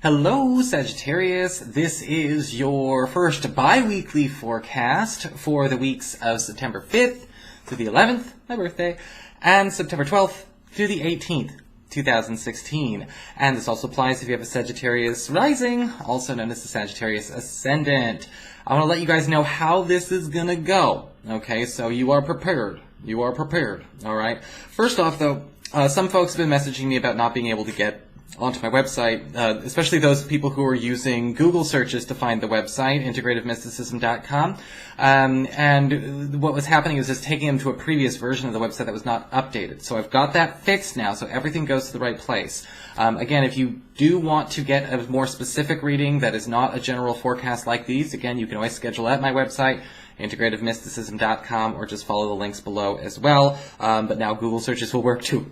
Hello, Sagittarius. This is your first bi-weekly forecast for the weeks of September 5th through the 11th, my birthday, and September 12th through the 18th, 2016. And this also applies if you have a Sagittarius rising, also known as the Sagittarius ascendant. I want to let you guys know how this is going to go. Okay, so you are prepared. You are prepared. All right. First off, though, some folks have been messaging me about not being able to get onto my website, especially those people who are using Google searches to find the website, integrativemysticism.com. And what was happening was just taking them to a previous version of the website that was not updated. So I've got that fixed now, so everything goes to the right place. Again, if you do want to get a more specific reading that is not a general forecast like these, again, you can always schedule at my website, integrativemysticism.com, or just follow the links below as well. But now Google searches will work too.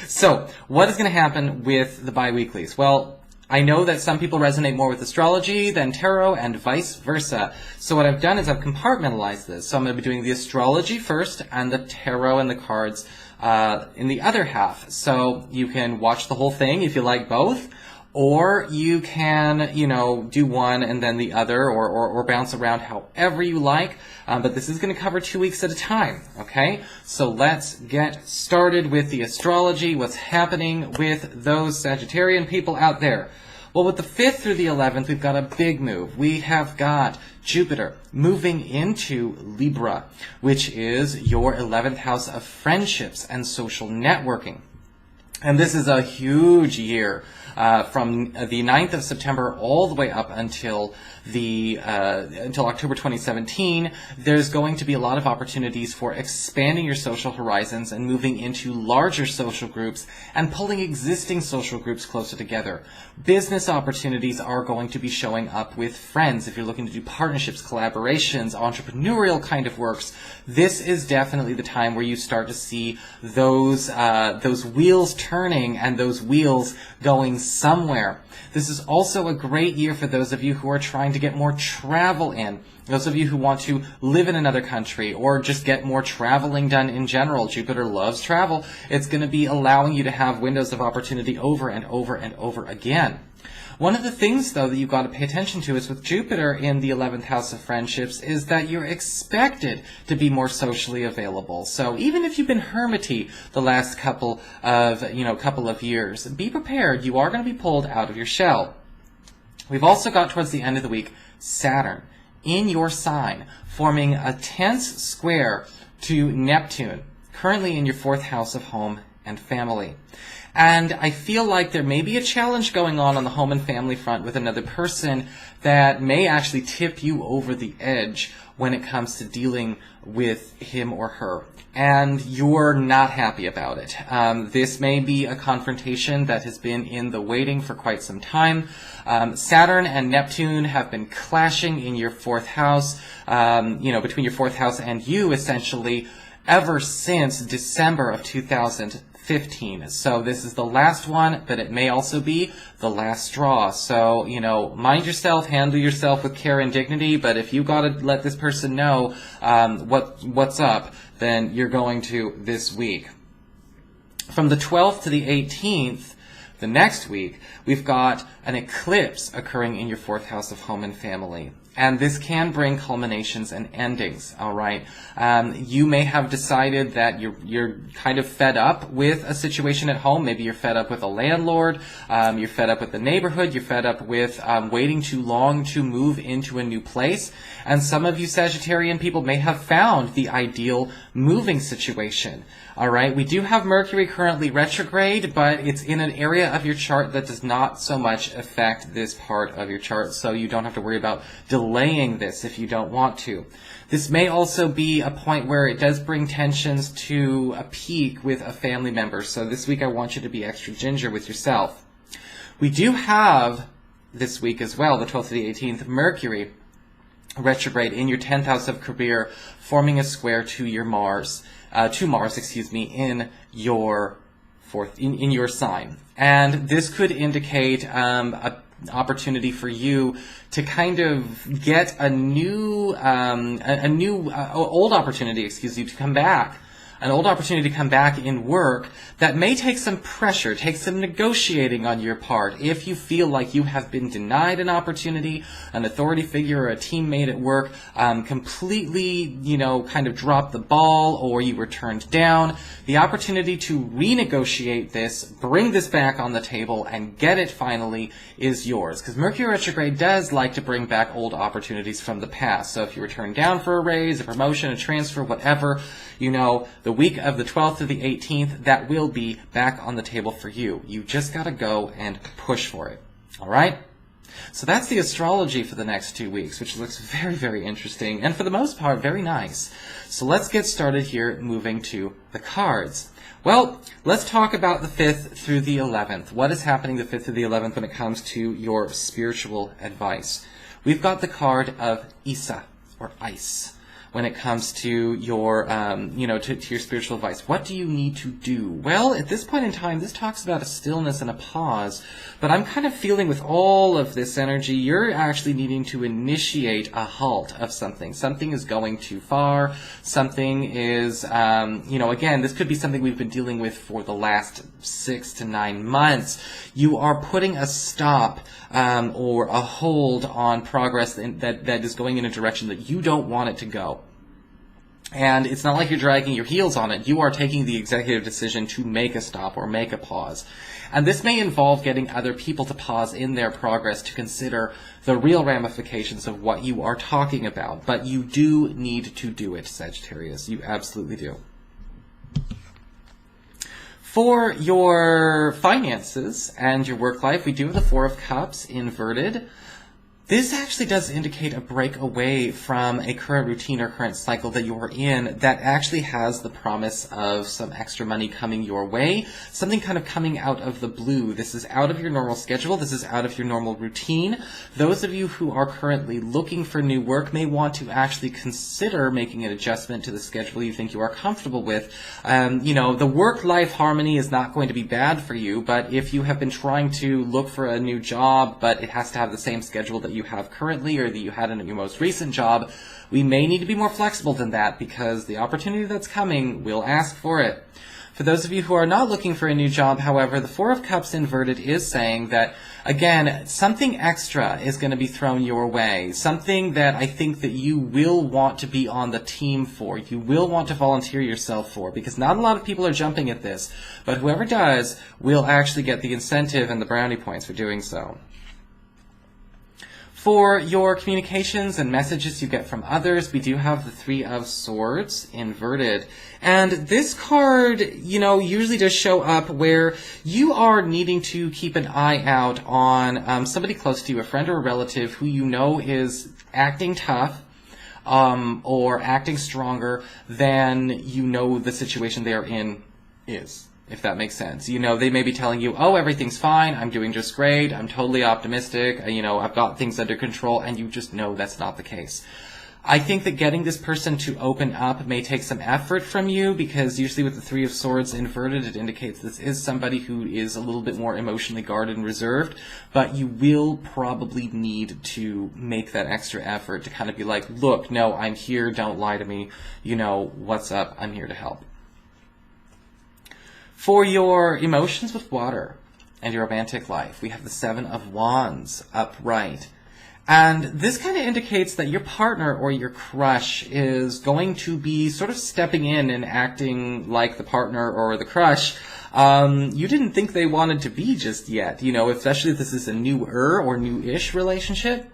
So, what is going to happen with the bi-weeklies? Well, I know that some people resonate more with astrology than tarot and vice versa. So what I've done is I've compartmentalized this. So I'm going to be doing the astrology first and the tarot and the cards in the other half. So you can watch the whole thing if you like both. Or you can, do one and then the other, or bounce around however you like. But this is going to cover 2 weeks at a time, okay? So let's get started with the astrology, what's happening with those Sagittarian people out there. Well, with the 5th through the 11th, we've got a big move. We have got Jupiter moving into Libra, which is your 11th house of friendships and social networking. And this is a huge year. From the 9th of September all the way up until October 2017, there's going to be a lot of opportunities for expanding your social horizons and moving into larger social groups and pulling existing social groups closer together. Business opportunities are going to be showing up with friends. If you're looking to do partnerships, collaborations, entrepreneurial kind of works, this is definitely the time where you start to see those wheels turning and those wheels going somewhere. This is also a great year for those of you who are trying to get more travel in. Those of you who want to live in another country or just get more traveling done in general. Jupiter loves travel. It's going to be allowing you to have windows of opportunity over and over and over again. One of the things, though, that you've got to pay attention to is with Jupiter in the 11th house of friendships is that you're expected to be more socially available. So even if you've been hermity the last couple of years, be prepared. You are going to be pulled out of your shell. We've also got towards the end of the week Saturn in your sign, forming a tense square to Neptune, currently in your 4th house of home and family. And I feel like there may be a challenge going on the home and family front with another person that may actually tip you over the edge when it comes to dealing with him or her. And you're not happy about it. This may be a confrontation that has been in the waiting for quite some time. Saturn and Neptune have been clashing in your 4th house, between your 4th house and you, essentially, ever since December of 2015. So this is the last one, but it may also be the last straw. So, mind yourself, handle yourself with care and dignity, but if you gotta let this person know what's up, then you're going to this week. From the 12th to the 18th, the next week, we've got an eclipse occurring in your 4th house of home and family. And this can bring culminations and endings, all right? You may have decided that you're kind of fed up with a situation at home. Maybe you're fed up with a landlord. You're fed up with the neighborhood. You're fed up with waiting too long to move into a new place. And some of you Sagittarian people may have found the ideal moving situation. All right, we do have Mercury currently retrograde, but it's in an area of your chart that does not so much affect this part of your chart, so you don't have to worry about delaying this if you don't want to. This may also be a point where it does bring tensions to a peak with a family member, so this week I want you to be extra ginger with yourself. We do have this week as well, the 12th to the 18th, Mercury retrograde in your 10th house of career, forming a square to your Mars. In your in your sign. And this could indicate an opportunity for you to kind of get old opportunity, to come back. an old opportunity to come back in work that may take some pressure, take some negotiating on your part. If you feel like you have been denied an opportunity, an authority figure or a teammate at work completely, kind of dropped the ball, or you were turned down, the opportunity to renegotiate this, bring this back on the table, and get it finally is yours. Because Mercury retrograde does like to bring back old opportunities from the past. So if you were turned down for a raise, a promotion, a transfer, whatever, the week of the 12th to the 18th, that will be back on the table for you. You just got to go and push for it. All right? So that's the astrology for the next 2 weeks, which looks very, very interesting, and for the most part, very nice. So let's get started here, moving to the cards. Well, let's talk about the 5th through the 11th. What is happening the 5th through the 11th when it comes to your spiritual advice? We've got the card of Isa, or ice. When it comes to your, to your spiritual advice. What do you need to do? Well, at this point in time, this talks about a stillness and a pause, but I'm kind of feeling with all of this energy, you're actually needing to initiate a halt of something. Something is going too far. Something is, again, this could be something we've been dealing with for the last 6 to 9 months. You are putting a stop or a hold on progress that is going in a direction that you don't want it to go. And it's not like you're dragging your heels on it. You are taking the executive decision to make a stop or make a pause. And this may involve getting other people to pause in their progress to consider the real ramifications of what you are talking about. But you do need to do it, Sagittarius. You absolutely do. For your finances and your work life, we do have the Four of Cups inverted. This actually does indicate a break away from a current routine or current cycle that you're in that actually has the promise of some extra money coming your way, something kind of coming out of the blue. This is out of your normal schedule. This is out of your normal routine. Those of you who are currently looking for new work may want to actually consider making an adjustment to the schedule you think you are comfortable with. The work-life harmony is not going to be bad for you, but if you have been trying to look for a new job, but it has to have the same schedule that you have currently or that you had in your most recent job, we may need to be more flexible than that because the opportunity that's coming will ask for it. For those of you who are not looking for a new job, however, the Four of Cups inverted is saying that, again, something extra is going to be thrown your way, something that I think that you will want to be on the team for, you will want to volunteer yourself for, because not a lot of people are jumping at this, but whoever does will actually get the incentive and the brownie points for doing so. For your communications and messages you get from others, we do have the Three of Swords inverted. And this card, usually does show up where you are needing to keep an eye out on somebody close to you, a friend or a relative who you know is acting tough or acting stronger than the situation they are in is. If that makes sense. They may be telling you, oh, everything's fine, I'm doing just great, I'm totally optimistic, I've got things under control, and you just know that's not the case. I think that getting this person to open up may take some effort from you, because usually with the Three of Swords inverted, it indicates this is somebody who is a little bit more emotionally guarded and reserved, but you will probably need to make that extra effort to kind of be like, look, no, I'm here, don't lie to me, what's up, I'm here to help. For your emotions with water and your romantic life, we have the Seven of Wands upright. And this kind of indicates that your partner or your crush is going to be sort of stepping in and acting like the partner or the crush you didn't think they wanted to be just yet, especially if this is a newer or new-ish relationship.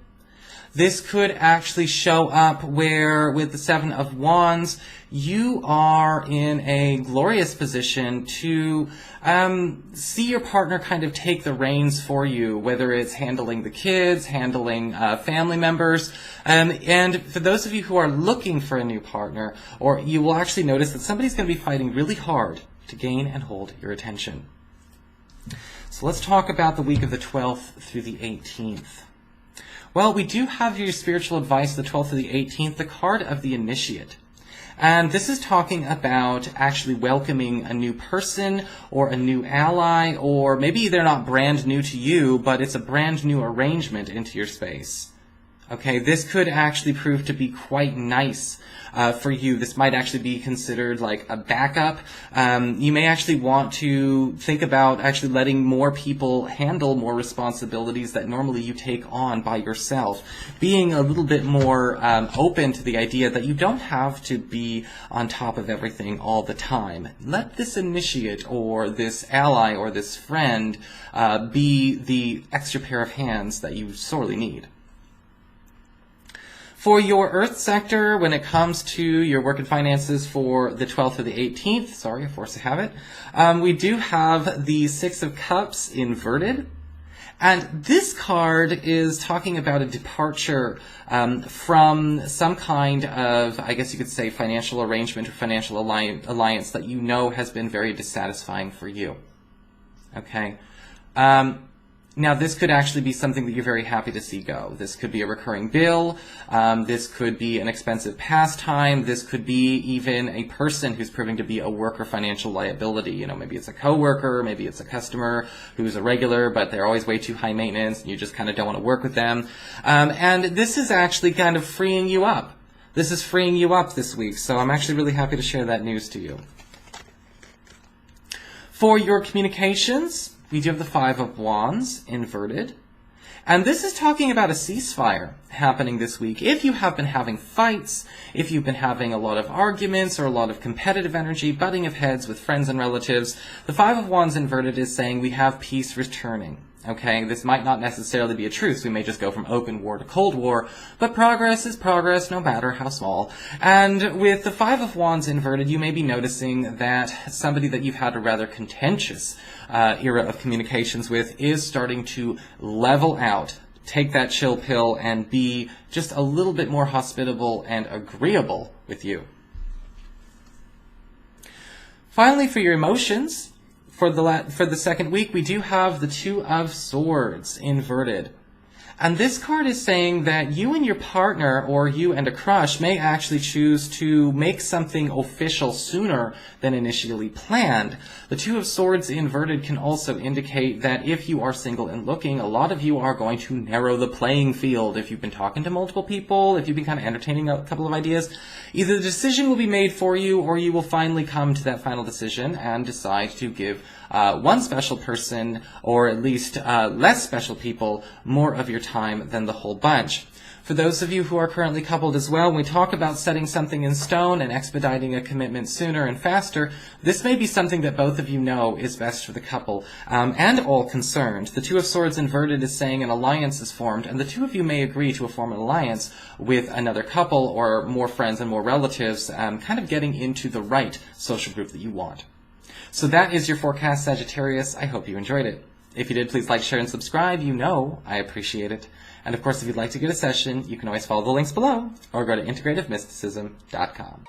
This could actually show up where, with the Seven of Wands, you are in a glorious position to see your partner kind of take the reins for you, whether it's handling the kids, handling family members. And for those of you who are looking for a new partner, or you will actually notice that somebody's going to be fighting really hard to gain and hold your attention. So let's talk about the week of the 12th through the 18th. Well, we do have your spiritual advice, the 12th to the 18th, the card of the initiate. And this is talking about actually welcoming a new person or a new ally, or maybe they're not brand new to you, but it's a brand new arrangement into your space. Okay, this could actually prove to be quite nice for you. This might actually be considered like a backup. You may actually want to think about actually letting more people handle more responsibilities that normally you take on by yourself. Being a little bit more open to the idea that you don't have to be on top of everything all the time. Let this initiate or this ally or this friend be the extra pair of hands that you sorely need. For your Earth sector, when it comes to your work and finances for the 12th to the 18th, sorry, force of habit, we do have the Six of Cups inverted. And this card is talking about a departure from some kind of, I guess you could say, financial arrangement or financial alliance that you know has been very dissatisfying for you. Okay? Now, this could actually be something that you're very happy to see go. This could be a recurring bill. This could be an expensive pastime. This could be even a person who's proving to be a work or financial liability. You know, maybe it's a coworker, maybe it's a customer who's a regular, but they're always way too high maintenance, and you just kind of don't want to work with them. And this is actually kind of freeing you up. This is freeing you up this week, so I'm actually really happy to share that news to you. For your communications, we do have the Five of Wands inverted. And this is talking about a ceasefire happening this week. If you have been having fights, if you've been having a lot of arguments or a lot of competitive energy, butting of heads with friends and relatives, the Five of Wands inverted is saying we have peace returning. Okay, this might not necessarily be a truce. We may just go from open war to cold war, but progress is progress no matter how small. And with the Five of Wands inverted, you may be noticing that somebody that you've had a rather contentious era of communications with is starting to level out, take that chill pill, and be just a little bit more hospitable and agreeable with you. Finally, for your emotions, for the second week, we do have the Two of Swords inverted. And this card is saying that you and your partner, or you and a crush, may actually choose to make something official sooner than initially planned. The Two of Swords inverted can also indicate that if you are single and looking, a lot of you are going to narrow the playing field. If you've been talking to multiple people, if you've been kind of entertaining a couple of ideas, either the decision will be made for you, or you will finally come to that final decision and decide to give one special person, or at least less special people, more of your time than the whole bunch. For those of you who are currently coupled as well, when we talk about setting something in stone and expediting a commitment sooner and faster, this may be something that both of you know is best for the couple and all concerned. The Two of Swords inverted is saying an alliance is formed, and the two of you may agree to form an alliance with another couple or more friends and more relatives, kind of getting into the right social group that you want. So that is your forecast, Sagittarius. I hope you enjoyed it. If you did, please like, share, and subscribe. You know I appreciate it. And of course, if you'd like to get a session, you can always follow the links below or go to integrativemysticism.com.